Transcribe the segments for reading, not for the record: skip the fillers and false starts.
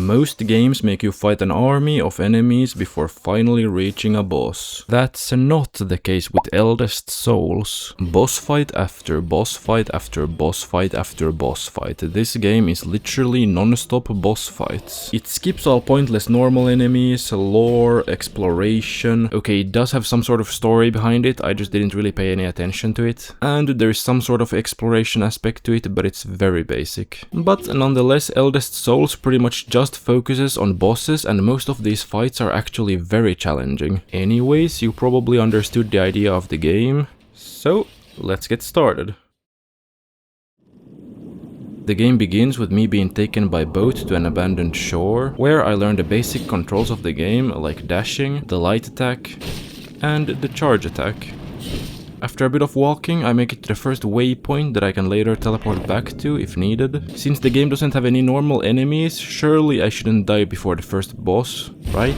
Most games make you fight an army of enemies before finally reaching a boss. That's not the case with Eldest Souls. Boss fight after boss fight after boss fight after boss fight. This game is literally non-stop boss fights. It skips all pointless normal enemies, lore, exploration. Okay, it does have some sort of story behind it, I just didn't really pay any attention to it. And there's some sort of exploration aspect to it, but it's very basic. But nonetheless, Eldest Souls pretty much just focuses on bosses, and most of these fights are actually very challenging. Anyways, you probably understood the idea of the game, so let's get started. The game begins with me being taken by boat to an abandoned shore, where I learn the basic controls of the game, like dashing, the light attack, and the charge attack. After a bit of walking, I make it to the first waypoint that I can later teleport back to if needed. Since the game doesn't have any normal enemies, surely I shouldn't die before the first boss, right?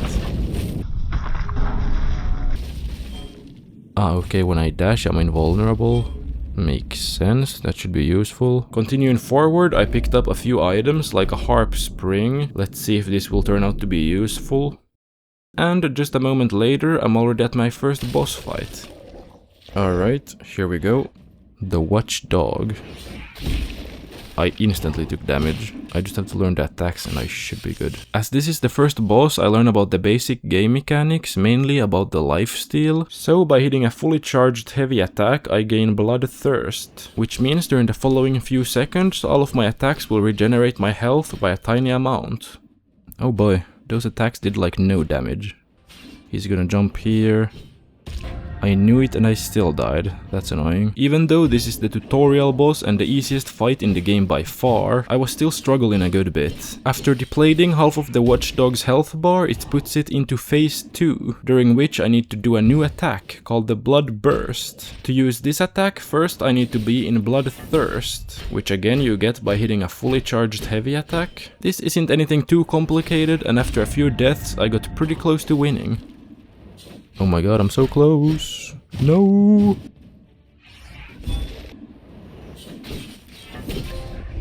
Ah, okay, when I dash I'm invulnerable. Makes sense, that should be useful. Continuing forward, I picked up a few items like a harp spring. Let's see if this will turn out to be useful. And just a moment later, I'm already at my first boss fight. Alright, here we go. The Watchdog. I instantly took damage. I just have to learn the attacks and I should be good. As this is the first boss, I learn about the basic game mechanics, mainly about the lifesteal. So by hitting a fully charged heavy attack, I gain Bloodthirst, which means during the following few seconds, all of my attacks will regenerate my health by a tiny amount. Oh boy, those attacks did like no damage. He's gonna jump here. I knew it and I still died. That's annoying. Even though this is the tutorial boss and the easiest fight in the game by far, I was still struggling a good bit. After depleting half of the Watchdog's health bar, it puts it into phase 2, during which I need to do a new attack called the Blood Burst. To use this attack, first I need to be in Bloodthirst, which again you get by hitting a fully charged heavy attack. This isn't anything too complicated, and after a few deaths I got pretty close to winning. Oh my god, I'm so close. No!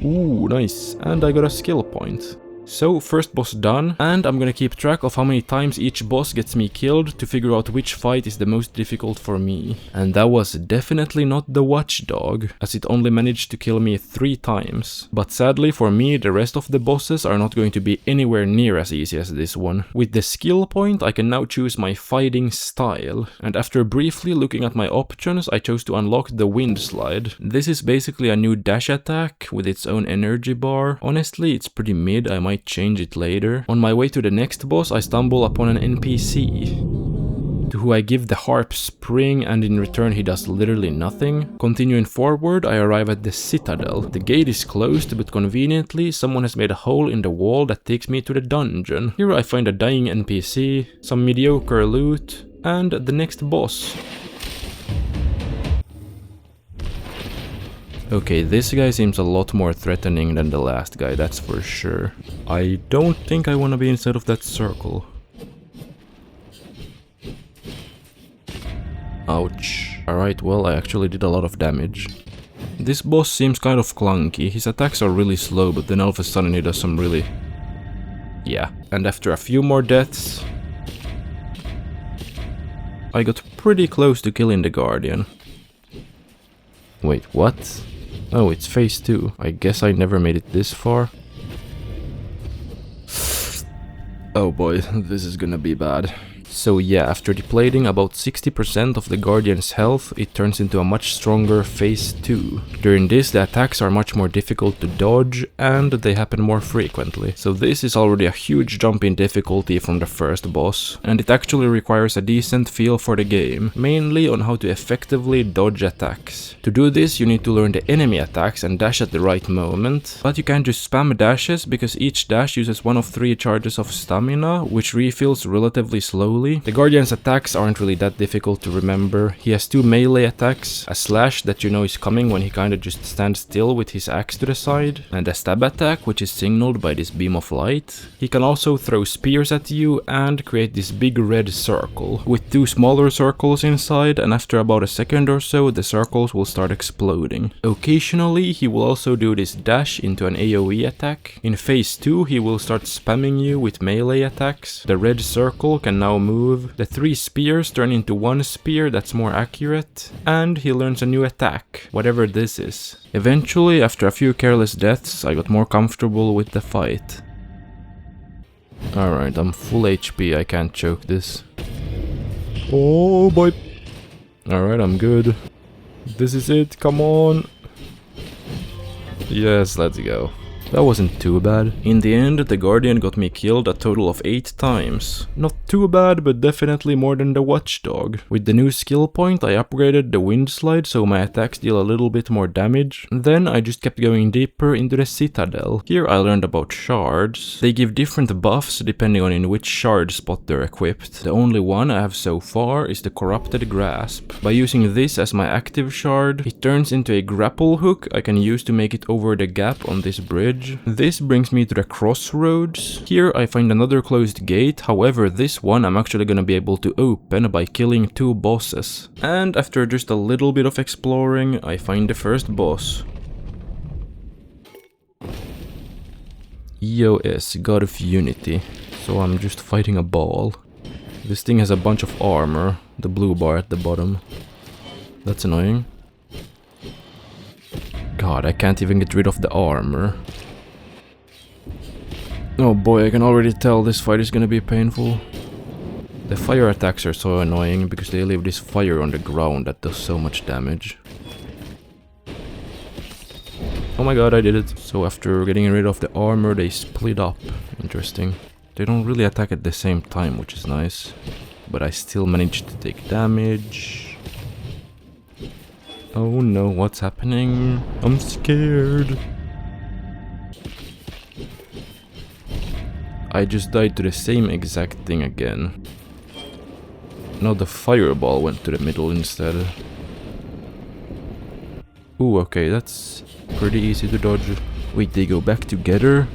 Ooh, nice. And I got a skill point. So, first boss done, and I'm gonna keep track of how many times each boss gets me killed to figure out which fight is the most difficult for me. And that was definitely not the Watchdog, as it only managed to kill me 3 times. But sadly for me, the rest of the bosses are not going to be anywhere near as easy as this one. With the skill point, I can now choose my fighting style, and after briefly looking at my options, I chose to unlock the Wind Slide. This is basically a new dash attack with its own energy bar. Honestly, it's pretty mid, I might change it later. On my way to the next boss, I stumble upon an NPC, to who I give the harp spring, and in return he does literally nothing. Continuing forward, I arrive at the Citadel. The gate is closed, but conveniently someone has made a hole in the wall that takes me to the dungeon. Here I find a dying NPC, some mediocre loot, and the next boss. Okay, this guy seems a lot more threatening than the last guy, that's for sure. I don't think I want to be inside of that circle. Ouch. Alright, well, I actually did a lot of damage. This boss seems kind of clunky. His attacks are really slow, but then all of a sudden he does some really... yeah. And after a few more deaths, I got pretty close to killing the Guardian. Wait, what? Oh, it's phase 2. I guess I never made it this far. Oh boy, this is gonna be bad. So yeah, after depleting about 60% of the Guardian's health, it turns into a much stronger phase 2. During this, the attacks are much more difficult to dodge, and they happen more frequently. So this is already a huge jump in difficulty from the first boss, and it actually requires a decent feel for the game, mainly on how to effectively dodge attacks. To do this, you need to learn the enemy attacks and dash at the right moment, but you can't just spam dashes because each dash uses one of 3 charges of stamina, which refills relatively slowly slowly. The Guardian's attacks aren't really that difficult to remember. He has 2 melee attacks, a slash that you know is coming when he kinda just stands still with his axe to the side, and a stab attack which is signaled by this beam of light. He can also throw spears at you and create this big red circle with 2 smaller circles inside, and after about a second or so the circles will start exploding. Occasionally he will also do this dash into an AoE attack. In phase 2 he will start spamming you with melee attacks. The red circle can now move, the 3 spears turn into 1 spear that's more accurate, and he learns a new attack, whatever this is. Eventually, after a few careless deaths, I got more comfortable with the fight. Alright, I'm full HP, I can't choke this. Oh boy. Alright, I'm good. This is it, come on. Yes, let's go. That wasn't too bad. In the end, the Guardian got me killed a total of 8 times. Not too bad, but definitely more than the Watchdog. With the new skill point, I upgraded the Wind Slide so my attacks deal a little bit more damage. Then I just kept going deeper into the Citadel. Here I learned about shards. They give different buffs depending on in which shard spot they're equipped. The only one I have so far is the Corrupted Grasp. By using this as my active shard, it turns into a grapple hook I can use to make it over the gap on this bridge. This brings me to the crossroads. Here I find another closed gate, however this one I'm actually gonna be able to open by killing 2 bosses. And after just a little bit of exploring, I find the first boss. EOS, God of Unity. So I'm just fighting a ball. This thing has a bunch of armor, the blue bar at the bottom. That's annoying. God, I can't even get rid of the armor. Oh boy, I can already tell this fight is gonna be painful. The fire attacks are so annoying because they leave this fire on the ground that does so much damage. Oh my god, I did it. So after getting rid of the armor, they split up. Interesting. They don't really attack at the same time, which is nice. But I still managed to take damage. Oh no, what's happening? I'm scared. I just died to the same exact thing again. Now the fireball went to the middle instead. Ooh, okay, that's pretty easy to dodge. Wait, they go back together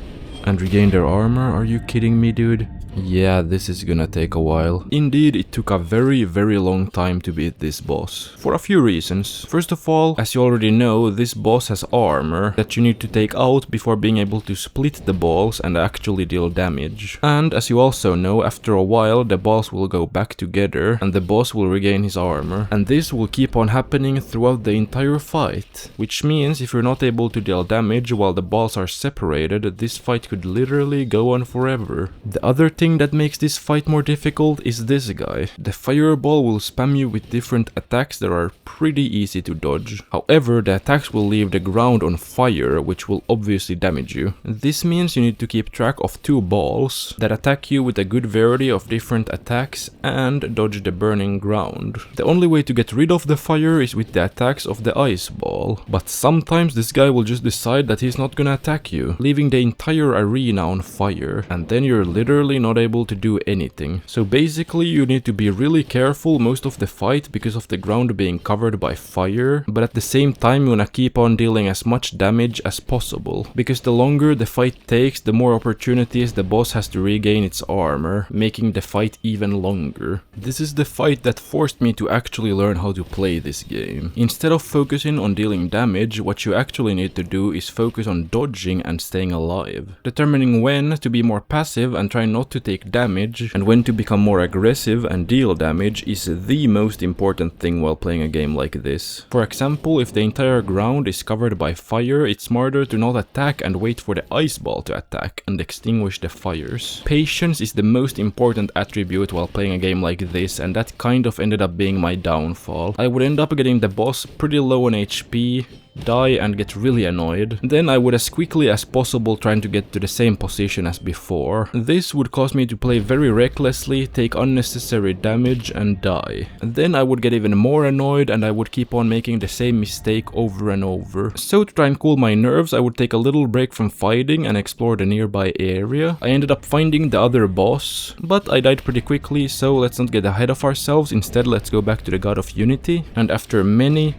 and regain their armor? Are you kidding me, dude? Yeah, this is gonna take a while. Indeed, it took a very long time to beat this boss. For a few reasons. First of all, as you already know, this boss has armor that you need to take out before being able to split the balls and actually deal damage. And as you also know, after a while the balls will go back together and the boss will regain his armor. And this will keep on happening throughout the entire fight. Which means if you're not able to deal damage while the balls are separated, this fight could literally go on forever. The other thing that makes this fight more difficult is this guy. The fireball will spam you with different attacks that are pretty easy to dodge. However, the attacks will leave the ground on fire, which will obviously damage you. This means you need to keep track of 2 balls that attack you with a good variety of different attacks and dodge the burning ground. The only way to get rid of the fire is with the attacks of the ice ball. But sometimes this guy will just decide that he's not gonna attack you, leaving the entire arena on fire, and then you're literally not able to do anything. So basically you need to be really careful most of the fight because of the ground being covered by fire, but at the same time you wanna keep on dealing as much damage as possible, because the longer the fight takes, the more opportunities the boss has to regain its armor, making the fight even longer. This is the fight that forced me to actually learn how to play this game. Instead of focusing on dealing damage, what you actually need to do is focus on dodging and staying alive. Determining when to be more passive and try not to take damage, and when to become more aggressive and deal damage is the most important thing while playing a game like this. For example, if the entire ground is covered by fire, it's smarter to not attack and wait for the ice ball to attack and extinguish the fires. Patience is the most important attribute while playing a game like this, and that kind of ended up being my downfall. I would end up getting the boss pretty low on HP, die and get really annoyed. Then I would as quickly as possible trying to get to the same position as before. This would cause me to play very recklessly, take unnecessary damage and die. And then I would get even more annoyed and I would keep on making the same mistake over and over. So to try and cool my nerves, I would take a little break from fighting and explore the nearby area. I ended up finding the other boss, but I died pretty quickly, so let's not get ahead of ourselves. Instead, let's go back to the God of Unity. And after many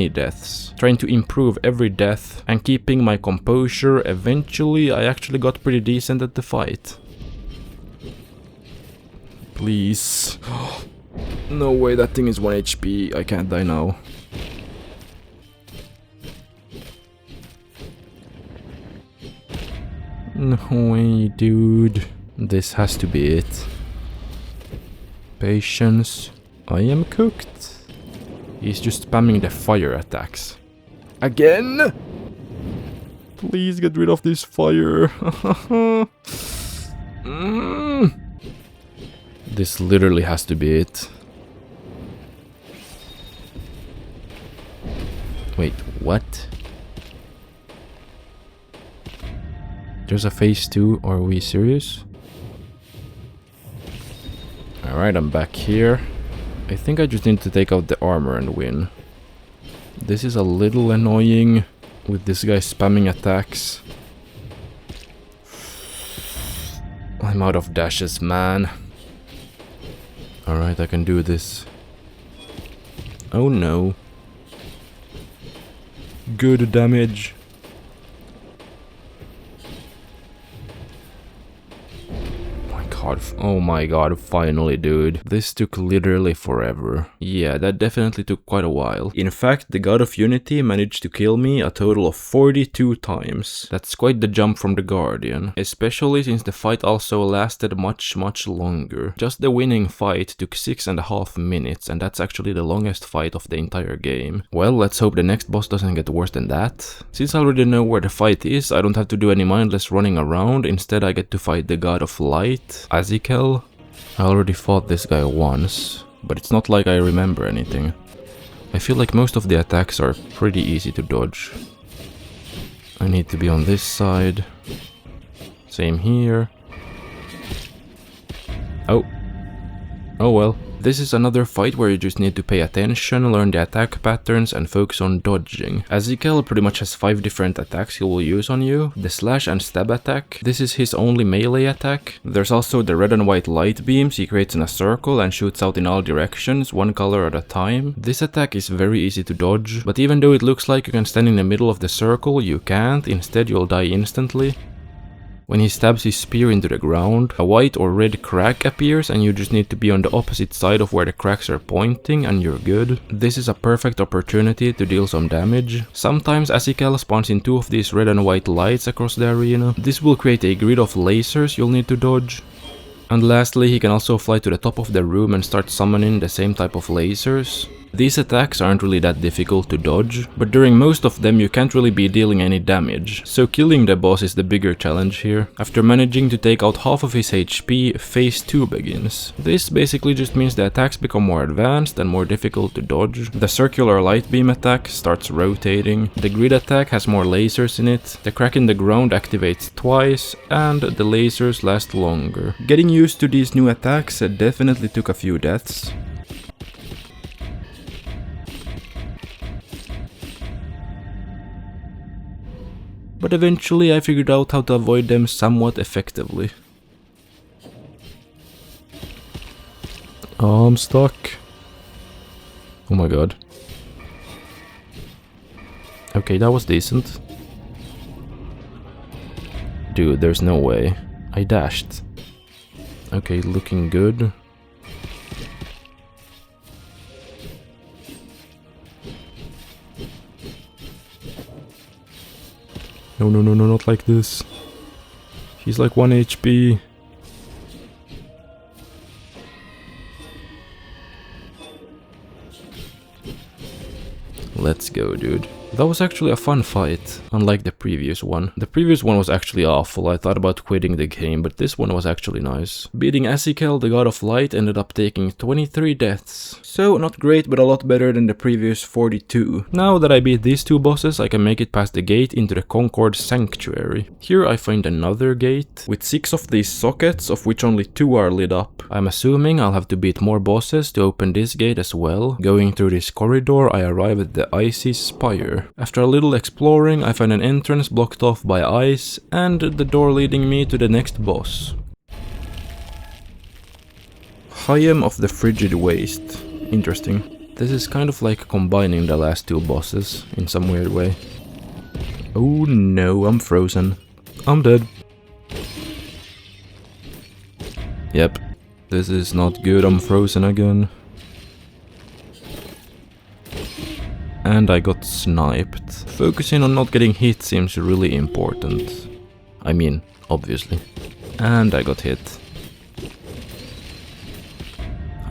deaths, trying to improve every death and keeping my composure, eventually I actually got pretty decent at the fight. Please. No way, that thing is 1 HP. I can't die now. No way, dude. This has to be it. Patience. I am cooked. He's just spamming the fire attacks. Again? Please get rid of this fire. This literally has to be it. Wait, what? There's a phase 2, are we serious? Alright, I'm back here. I think I just need to take out the armor and win. This is a little annoying with this guy spamming attacks. I'm out of dashes, man. Alright, I can do this. Oh no. Good damage. Oh my god, finally, dude. This took literally forever. Yeah, that definitely took quite a while. In fact, the God of Unity managed to kill me a total of 42 times. That's quite the jump from the Guardian. Especially since the fight also lasted much longer. Just the winning fight took 6.5 minutes, and that's actually the longest fight of the entire game. Well, let's hope the next boss doesn't get worse than that. Since I already know where the fight is, I don't have to do any mindless running around. Instead, I get to fight the God of Light, Ezekiel. I already fought this guy once, but it's not like I remember anything. I feel like most of the attacks are pretty easy to dodge. I need to be on this side. Same here. Oh. Oh well. This is another fight where you just need to pay attention, learn the attack patterns and focus on dodging. Ezekiel pretty much has 5 different attacks he will use on you. The slash and stab attack. This is his only melee attack. There's also the red and white light beams he creates in a circle and shoots out in all directions, one color at a time. This attack is very easy to dodge, but even though it looks like you can stand in the middle of the circle, you can't. Instead you'll die instantly. When he stabs his spear into the ground, a white or red crack appears and you just need to be on the opposite side of where the cracks are pointing and you're good. This is a perfect opportunity to deal some damage. Sometimes Ezekiel spawns in 2 of these red and white lights across the arena. This will create a grid of lasers you'll need to dodge. And lastly, he can also fly to the top of the room and start summoning the same type of lasers. These attacks aren't really that difficult to dodge, but during most of them you can't really be dealing any damage, so killing the boss is the bigger challenge here. After managing to take out half of his HP, phase 2 begins. This basically just means the attacks become more advanced and more difficult to dodge. The circular light beam attack starts rotating, the grid attack has more lasers in it, the crack in the ground activates twice, and the lasers last longer. Getting used to these new attacks definitely took a few deaths. But eventually I figured out how to avoid them somewhat effectively. Oh, I'm stuck. Oh my god. Okay, that was decent. Dude, there's no way. I dashed. Okay, looking good. No, not like this. He's like 1 HP. Let's go, dude. That was actually a fun fight, unlike the previous one. The previous one was actually awful. I thought about quitting the game, but this one was actually nice. Beating Ezekiel, the god of light, ended up taking 23 deaths. So, not great, but a lot better than the previous 42. Now that I beat these two bosses, I can make it past the gate into the Concord Sanctuary. Here I find another gate, with 6 of these sockets, of which only 2 are lit up. I'm assuming I'll have to beat more bosses to open this gate as well. Going through this corridor, I arrive at the Icy Spire. After a little exploring, I find an entrance blocked off by ice, and the door leading me to the next boss. Hyam of the Frigid Waste. Interesting. This is kind of like combining the last 2 bosses in some weird way. Oh no, I'm frozen. I'm dead. Yep. This is not good, I'm frozen again. And I got sniped. Focusing on not getting hit seems really important. I mean, obviously. And I got hit.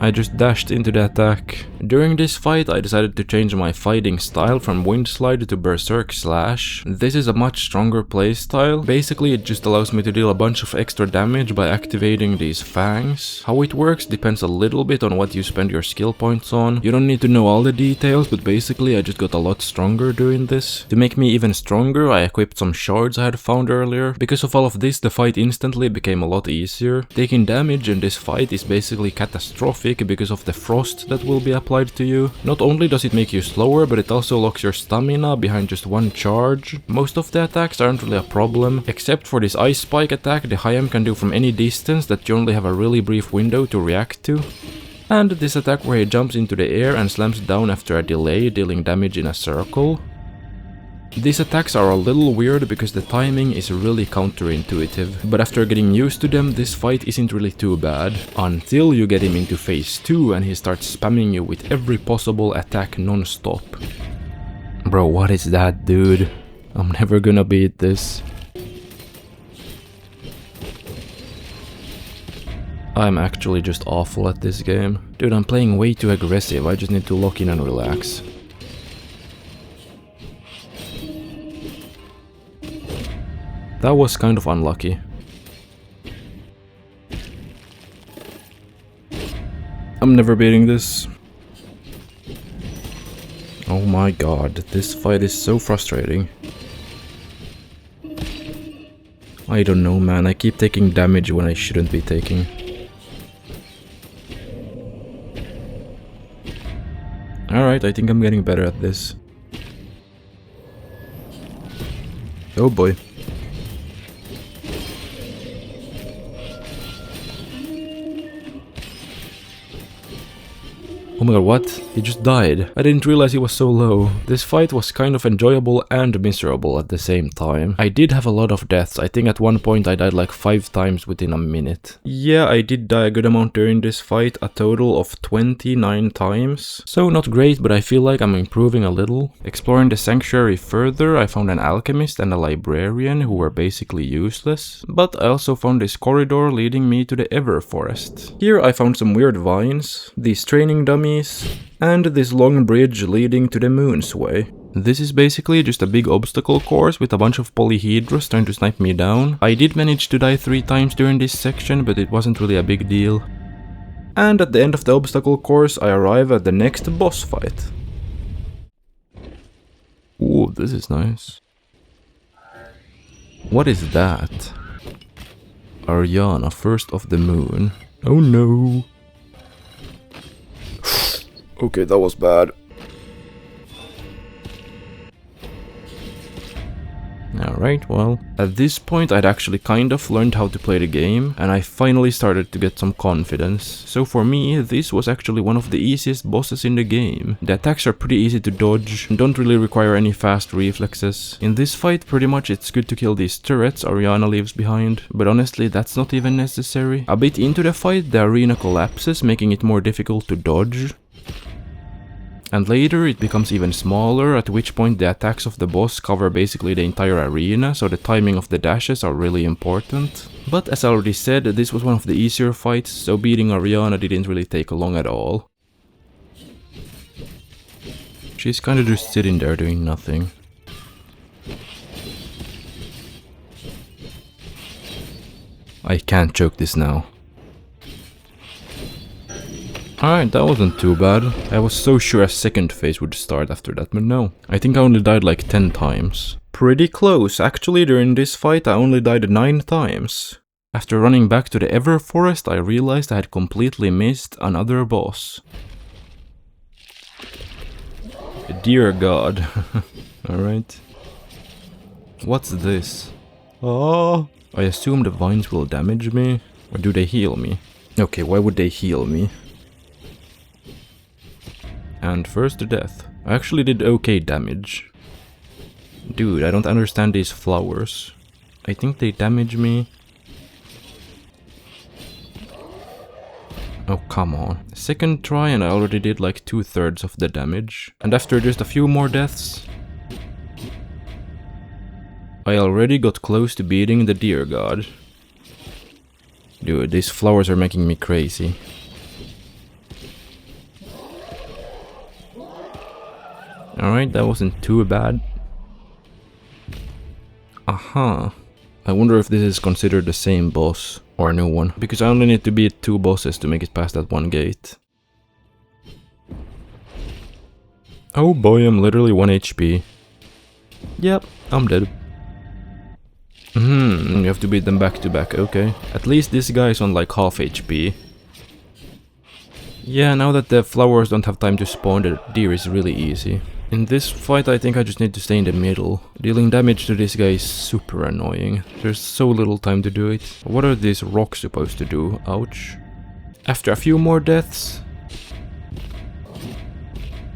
I just dashed into the attack. During this fight, I decided to change my fighting style from Windslide to Berserk Slash. This is a much stronger playstyle. Basically, it just allows me to deal a bunch of extra damage by activating these fangs. How it works depends a little bit on what you spend your skill points on. You don't need to know all the details, but basically I just got a lot stronger doing this. To make me even stronger, I equipped some shards I had found earlier. Because of all of this, the fight instantly became a lot easier. Taking damage in this fight is basically catastrophic because of the frost that will be applied to you. Not only does it make you slower, but it also locks your stamina behind just one charge. Most of the attacks aren't really a problem, except for this ice spike attack the Hyam can do from any distance that you only have a really brief window to react to. And this attack where he jumps into the air and slams down after a delay, dealing damage in a circle. These attacks are a little weird because the timing is really counterintuitive, but after getting used to them, this fight isn't really too bad, until you get him into phase 2 and he starts spamming you with every possible attack non-stop. Bro, what is that, dude? I'm never gonna beat this. I'm actually just awful at this game. Dude, I'm playing way too aggressive, I just need to lock in and relax. That was kind of unlucky. I'm never beating this. Oh my god, this fight is so frustrating. I don't know, man, I keep taking damage when I shouldn't be taking. Alright, I think I'm getting better at this. Oh boy. Oh my god, what? He just died. I didn't realize he was so low. This fight was kind of enjoyable and miserable at the same time. I did have a lot of deaths. I think at one point I died like 5 times within a minute. Yeah, I did die a good amount during this fight, a total of 29 times. So not great, but I feel like I'm improving a little. Exploring the sanctuary further, I found an alchemist and a librarian who were basically useless. But I also found this corridor leading me to the Everforest. Here I found some weird vines, these training dummies, and this long bridge leading to the Moonsway. This is basically just a big obstacle course with a bunch of polyhedras trying to snipe me down. I did manage to die 3 times during this section, but it wasn't really a big deal. And at the end of the obstacle course, I arrive at the next boss fight. Ooh, this is nice. What is that? Ariana, first of the moon. Oh no. Okay, that was bad. Alright, well, at this point I'd actually kind of learned how to play the game, and I finally started to get some confidence. So for me, this was actually one of the easiest bosses in the game. The attacks are pretty easy to dodge, and don't really require any fast reflexes. In this fight, pretty much it's good to kill these turrets Ariana leaves behind, but honestly that's not even necessary. A bit into the fight, the arena collapses, making it more difficult to dodge. And later it becomes even smaller, at which point the attacks of the boss cover basically the entire arena, so the timing of the dashes are really important. But as I already said, this was one of the easier fights, so beating Ariana didn't really take long at all. She's kinda just sitting there doing nothing. I can't choke this now. Alright, that wasn't too bad. I was so sure a second phase would start after that, but no. I think I only died like 10 times. Pretty close. Actually, during this fight I only died 9 times. After running back to the Everforest, I realized I had completely missed another boss. Dear God. Alright. What's this? Oh, I assume the vines will damage me, or do they heal me? Okay, why would they heal me? And first to death. I actually did okay damage. Dude, I don't understand these flowers. I think they damage me. Oh, come on. Second try and I already did like 2/3 of the damage. And after just a few more deaths, I already got close to beating the Deer God. Dude, these flowers are making me crazy. Alright, that wasn't too bad. Aha. I wonder if this is considered the same boss or a new one. Because I only need to beat 2 bosses to make it past that one gate. Oh boy, I'm literally 1 HP. Yep, I'm dead. You have to beat them back to back, okay. At least this guy is on like half HP. Yeah, now that the flowers don't have time to spawn, the deer is really easy. In this fight, I think I just need to stay in the middle. Dealing damage to this guy is super annoying. There's so little time to do it. What are these rocks supposed to do? Ouch. After a few more deaths,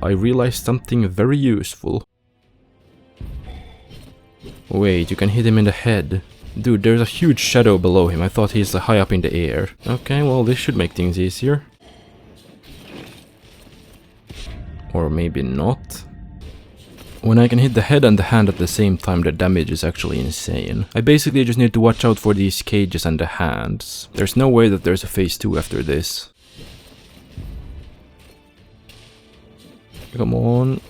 I realized something very useful. Wait, you can hit him in the head. Dude, there's a huge shadow below him. I thought he's high up in the air. Okay, well, this should make things easier. Or maybe not. When I can hit the head and the hand at the same time, the damage is actually insane. I basically just need to watch out for these cages and the hands. There's no way that there's a phase 2 after this. Come on.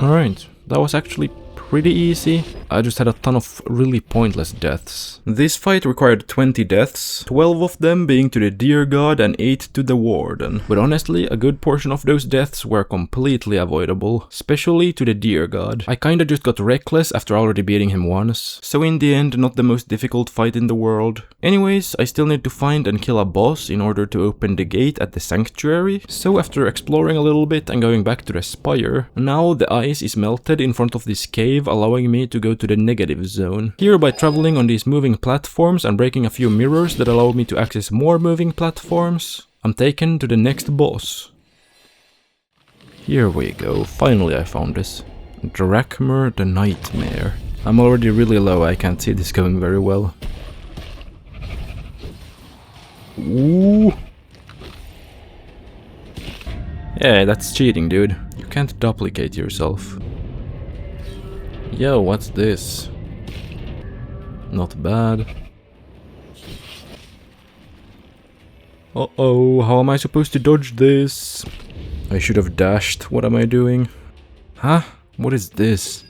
Alright, that was actually pretty easy. I just had a ton of really pointless deaths. This fight required 20 deaths, 12 of them being to the Deer God and 8 to the Warden. But honestly, a good portion of those deaths were completely avoidable, especially to the Deer God. I kinda just got reckless after already beating him once, so in the end, not the most difficult fight in the world. Anyways, I still need to find and kill a boss in order to open the gate at the sanctuary, so after exploring a little bit and going back to the spire, now the ice is melted in front of this cave, allowing me to go to the negative zone. Here, by traveling on these moving platforms and breaking a few mirrors that allow me to access more moving platforms, I'm taken to the next boss. Here we go, finally I found this. Drachmer the Nightmare. I'm already really low, I can't see this going very well. Ooh. Yeah, that's cheating, dude. You can't duplicate yourself. Yo, what's this? Not bad. Uh-oh, how am I supposed to dodge this? I should have dashed. What am I doing? Huh? What is this?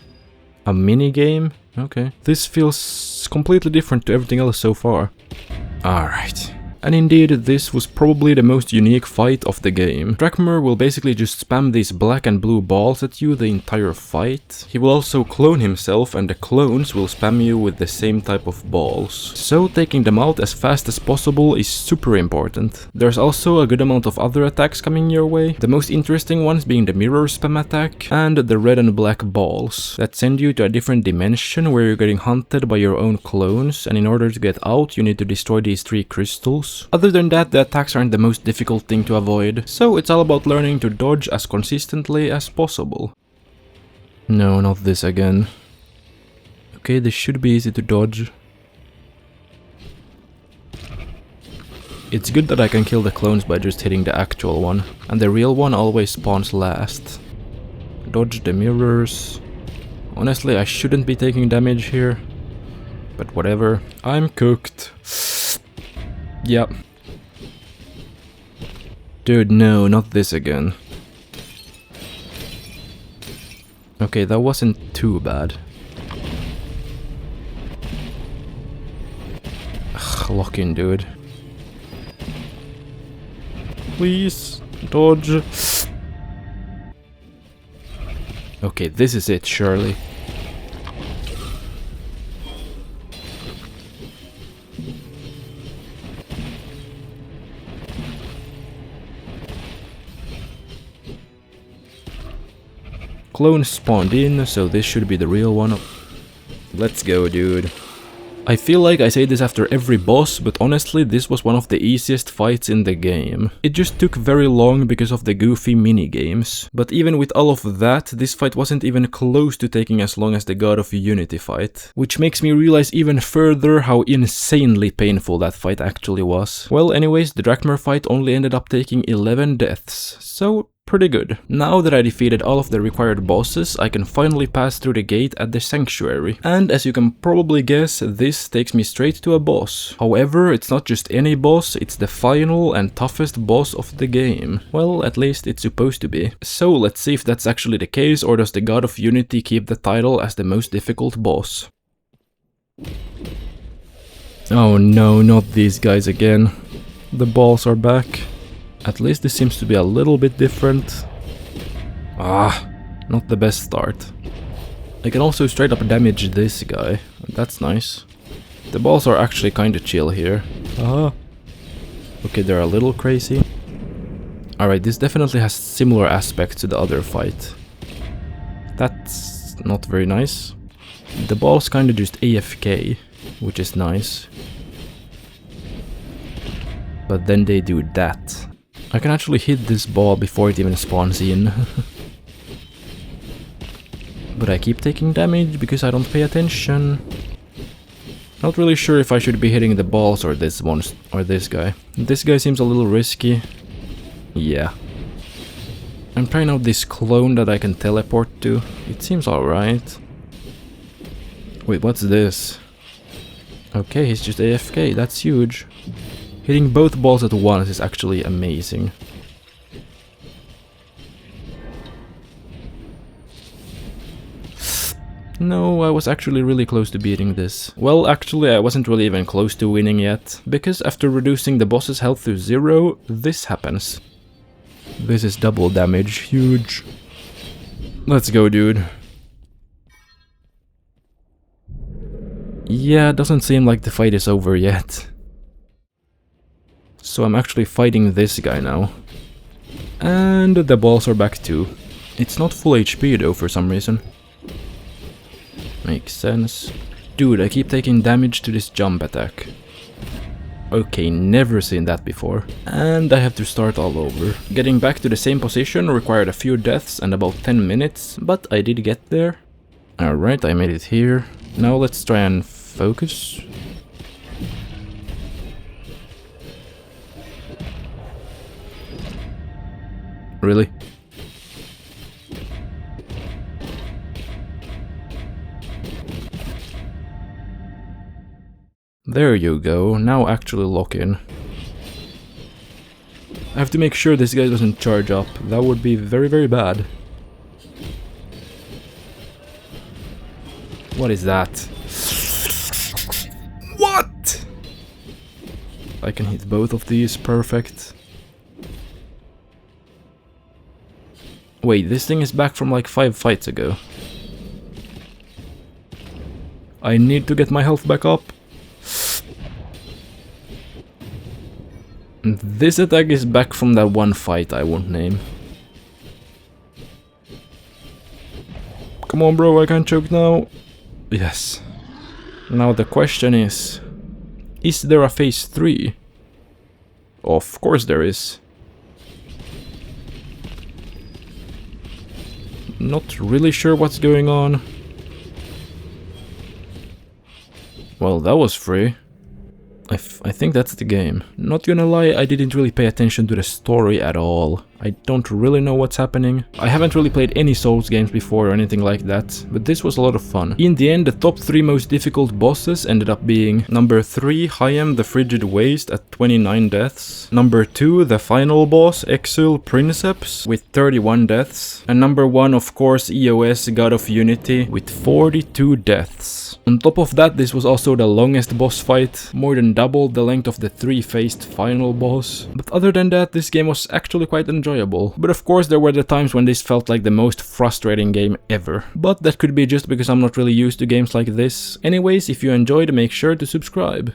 A mini-game? Okay. This feels completely different to everything else so far. Alright. And indeed, this was probably the most unique fight of the game. Drachmer will basically just spam these black and blue balls at you the entire fight. He will also clone himself and the clones will spam you with the same type of balls. So taking them out as fast as possible is super important. There's also a good amount of other attacks coming your way. The most interesting ones being the mirror spam attack and the red and black balls that send you to a different dimension where you're getting hunted by your own clones, and in order to get out you need to destroy these 3 crystals. Other than that, the attacks aren't the most difficult thing to avoid, so it's all about learning to dodge as consistently as possible. No, not this again. Okay, this should be easy to dodge. It's good that I can kill the clones by just hitting the actual one, and the real one always spawns last. Dodge the mirrors. Honestly, I shouldn't be taking damage here, but whatever. I'm cooked. Yep. Dude, no, not this again. Okay, that wasn't too bad. lock in, dude. Please, dodge. Okay, this is it, surely. Clones spawned in, so this should be the real one. Let's go, dude. I feel like I say this after every boss, but honestly this was one of the easiest fights in the game. It just took very long because of the goofy mini-games. But even with all of that, this fight wasn't even close to taking as long as the God of Unity fight. Which makes me realize even further how insanely painful that fight actually was. Well, anyways, the Drakmar fight only ended up taking 11 deaths, so pretty good. Now that I defeated all of the required bosses, I can finally pass through the gate at the sanctuary. And as you can probably guess, this takes me straight to a boss. However, it's not just any boss, it's the final and toughest boss of the game. Well, at least it's supposed to be. So let's see if that's actually the case, or does the God of Unity keep the title as the most difficult boss? Oh no, not these guys again. The balls are back. At least this seems to be a little bit different. Ah, not the best start. I can also straight up damage this guy. That's nice. The balls are actually kinda chill here. Ah. Okay, they're a little crazy. Alright, this definitely has similar aspects to the other fight. That's not very nice. The balls kinda just AFK, which is nice. But then they do that. I can actually hit this ball before it even spawns in. But I keep taking damage because I don't pay attention. Not really sure if I should be hitting the balls or this one or this guy. This guy seems a little risky. Yeah. I'm trying out this clone that I can teleport to. It seems alright. Wait, what's this? Okay, he's just AFK, that's huge. Hitting both balls at once is actually amazing. No, I was actually really close to beating this. Well, actually I wasn't really even close to winning yet, because after reducing the boss's health to 0, this happens. This is double damage, huge. Let's go, dude. Yeah, doesn't seem like the fight is over yet. So I'm actually fighting this guy now. And the balls are back too. It's not full HP though for some reason. Makes sense. Dude, I keep taking damage to this jump attack. Okay, never seen that before. And I have to start all over. Getting back to the same position required a few deaths and about 10 minutes, but I did get there. Alright, I made it here. Now let's try and focus. Really? There you go, now actually lock in. I have to make sure this guy doesn't charge up, that would be very, very bad. What is that? What? I can hit both of these, perfect. Wait, this thing is back from like 5 fights ago. I need to get my health back up. This attack is back from that one fight I won't name. Come on, bro, I can't choke now. Yes. Now the question is there a phase 3? Of course there is. Not really sure what's going on. Well, that was free. I think that's the game. Not gonna lie, I didn't really pay attention to the story at all. I don't really know what's happening. I haven't really played any Souls games before or anything like that, but this was a lot of fun. In the end, the top 3 most difficult bosses ended up being number 3, Hayam the Frigid Waste at 29 deaths, number 2, the final boss, Exul Princeps with 31 deaths, and number 1, of course, EOS God of Unity with 42 deaths. On top of that, this was also the longest boss fight, more than double the length of the 3-faced final boss. But other than that, this game was actually quite enjoyable. But of course there were the times when this felt like the most frustrating game ever. But that could be just because I'm not really used to games like this. Anyways, if you enjoyed, make sure to subscribe.